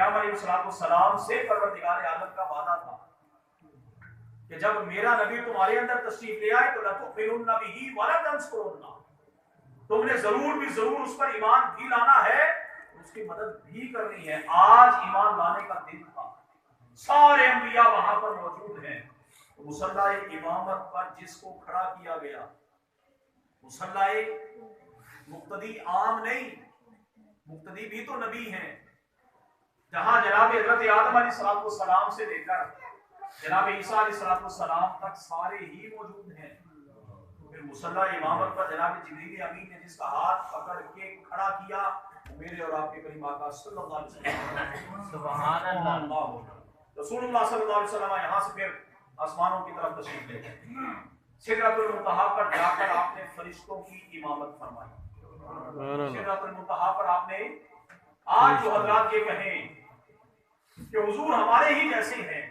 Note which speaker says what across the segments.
Speaker 1: پیغمبر علیہ السلام سے پروردگار عالم کا وعدہ تھا کہ جب میرا نبی تمہارے اندر تشریف لے آئے تو لَتُؤْمِنُنَّ بِهِ وَلَتَنْصُرُنَّهُ، تم نے ضرور بھی ضرور اس پر ایمان بھی لانا ہے، اس کی مدد بھی کرنی ہے۔ آج ایمان لانے کا دن تھا، سارے انبیاء وہاں پر موجود ہیں۔ مصلی امامت پر جس کو کھڑا کیا گیا، مصلی مقتدی عام نہیں، مقتدی بھی تو نبی ہیں۔ جہاں جناب حضرت آدم علیہ السلام سے لے کر جناب عیسیٰ علیہ السلام تک سارے ہی موجود ہیں۔ پھر مصلی امامت پر جناب جبریل امین نے جس کا ہاتھ پکڑ کے کھڑا کیا، میرے اور آپ کے کریم آقا صلی اللہ علیہ وسلم، سبحان اللہ، رسول اللہ صلی اللہ علیہ وسلم یہاں سے پھر آسمانوں کی طرف تشریف لے گئے۔ سدرۃ المنتہا پر جا کر آپ نے فرشتوں کی امامت فرمائی۔ سدرۃ المنتہا پر آپ نے آج جو حضرات یہ کہیں کہ حضور ہمارے ہی جیسے ہیں،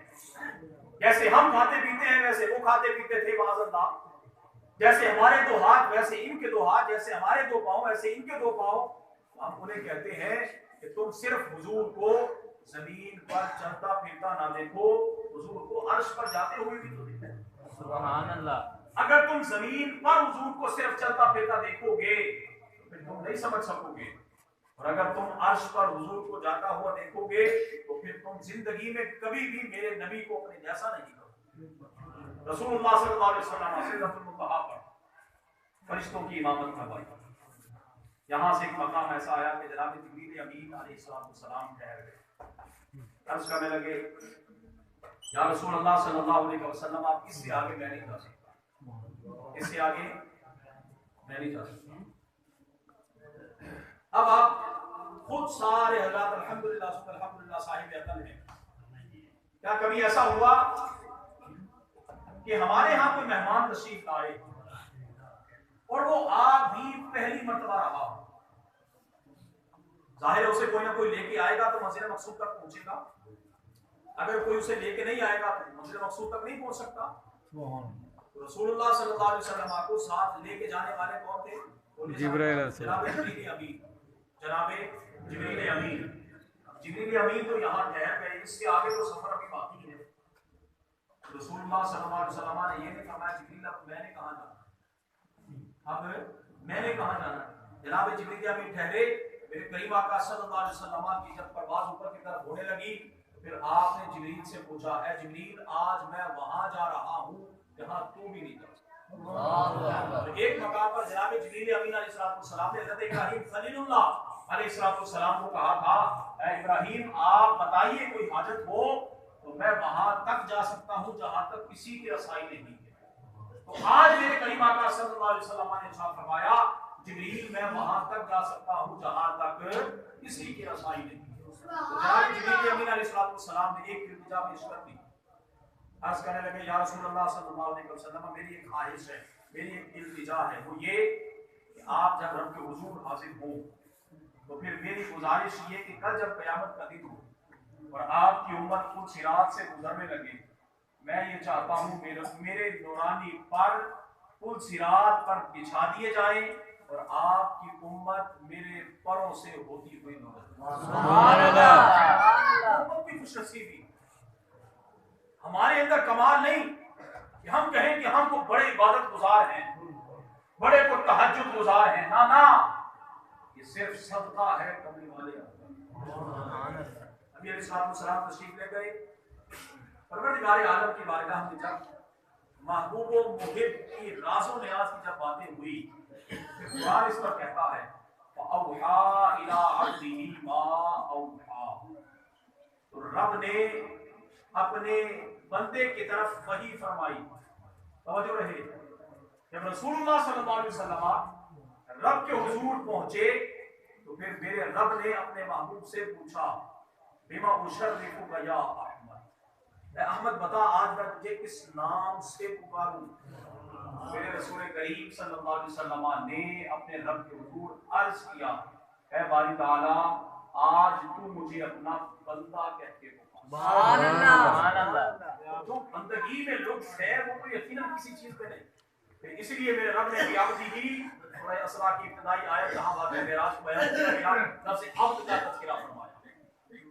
Speaker 1: جیسے ہم کھاتے پیتے ہیں ویسے وہ کھاتے پیتے تھے معاذ اللہ، جیسے ہمارے دو ہاتھ ویسے ان کے دو ہاتھ، جیسے ہمارے دو پاؤں ویسے ان کے دو پاؤں، ہم انہیں کہتے ہیں کہ تم صرف حضور کو زمین پر چلتا پھرتا نہ دیکھو، حضور کو عرش پر جاتے ہوئے بھی تو دیکھو۔ سبحان اللہ۔ اگر تم زمین پر حضور کو صرف چلتا پھرتا دیکھو گے تو پھر تم نہیں سمجھ سکو گے، اور اگر تم عرش پر حضور کو جاتا ہوا دیکھو گے تو پھر تم زندگی میں کبھی بھی میرے نبی کو اپنے جیسا نہیں کرو۔ رسول اللہ صلی اللہ علیہ وسلم سدرۃ المنتہا پر فرشتوں کی امامت کروائی۔ یہاں سے ایک مقام ایسا آیا کہ جناب جبریل امین علیہ السلام ٹھہر گئے، عرض کرنے لگے یا رسول اللہ صلی اللہ علیہ وسلم آپ اس سے آگے میں نہیں جا سکتا، اس سے آگے میں نہیں جا سکتا۔ اب آپ خود سارے حضرات الحمدللہ الحمدللہ صاحب عقل ہیں، کیا کبھی ایسا ہوا کہ ہمارے ہاں کوئی مہمان تشریف لائے اور وہ آپ بھی پہلی مرتبہ رہا ہو؟ ظاہر ہے اسے کوئی نہ کوئی لے کے آئے گا تو منزل مقصود تک پہنچے گا، اگر کوئی اسے لے کے نہیں آئے گا تو منزل مقصود تک نہیں پہنچ سکتا۔ رسول اللہ صلی اللہ علیہ وسلم کو ساتھ لے کے جانے والے کون تھے؟ جبرائیل، جناب جبریل امین، جناب جبریل امین۔ جبریل امین تو یہاں ٹھہر گئے، اس سے آگے تو سفر ابھی باقی ہے۔ رسول اللہ صلی اللہ علیہ وسلم نے یہ نہیں فرمایا جبریل اب میں نے کہاں جانا، اب میں نے کہاں جانا۔ جناب جبریل امین ٹھہرے، میرے کریم آقا صلی اللہ علیہ وسلم کی جب پرواز اوپر کی طرف ہونے لگی پھر آپ نے جبریل سے پوچھا اے جبریل آج میں وہاں جا رہا ہوں جہاں تو بھی نہیں جا سکتا۔ ایک مقام پر جناب جبریل امین علیہ السلام نے حضرت ابراہیم خلیل اللہ علیہ السلام کو کہا تھا اے ابراہیم آپ بتائیے کوئی حاجت ہو تو میں وہاں تک جا سکتا ہوں جہاں تک کسی کی رسائی نہیں ہے۔ تو آج میرے کریم آقا صلی اللہ علیہ وسلم نے ارشاد فرمایا جبریل میں وہاں تک جا سکتا ہوں جہاں تک کسی کی رسائی نہیں ہے۔ جناب جبریل امین علیہ السلام نے ایک التجا پیش کر دی، عرض کرنے لگے یا رسول اللہ صلی اللہ علیہ وسلم میری ایک خواہش ہے، میری ایک التجا ہے، وہ یہ کہ آپ جب رب کے حضور حاضر ہوں تو پھر میری گزارش یہ کہ کل جب قیامت کا دن ہو اور آپ کی امت خود صراط سے گزرنے لگے، میں یہ چاہتا ہوں میرے نورانی پر پل صراط پر بچھا دیے جائیں اور آپ کی امت میرے پروں سے ہوتی ہوئی گزرے۔ سبحان اللہ۔ امت کی خوش نصیبی، ہمارے اندر کمال نہیں کہ ہم کہیں کہ ہم کو بڑے عبادت گزار ہیں، بڑے کو تہجد گزار ہیں، نہ نہ، یہ صرف صدقہ ہے کملی والے۔ نبی علیہ السلام تشریف لے گئے، پروردگار عالم کی بارگاہ میں جب محبوب و محب کی راز و نیاز کی جب باتیں ہوئی قرآن اس پر کہتا ہے فَأَوْحَا إِلَىٰ عَبْدِهِ مَا أَوْحَا، تو رب نے اپنے بندے کی طرف وحی فرمائی۔ توجہ رہے، جب رسول اللہ صلی اللہ علیہ وسلم رب کے حضور پہنچے تو پھر میرے رب نے اپنے محبوب سے پوچھا بِمَا أُشَرِّفُكَ يَا احمد، اے احمد بتا آج میں تجھے کس نام سے پکاروں۔ میرے رسول کریم صلی اللہ علیہ وسلم نے اپنے رب کے حضور عرض کیا اے باری تعالیٰ آج تو مجھے اپنا بندہ کہہ کے
Speaker 2: سبحان اللہ۔
Speaker 1: جو بندگی میں لطف ہے وہ تو یقیناً کسی چیز پہ نہیں، اس لیے میرے رب نے عبدی سورہ اسراء کی ابتدائی آیت جہاں واقعہ معراج کو بیان کیا گیا لفظ عبد کا تذکرہ فرمایا۔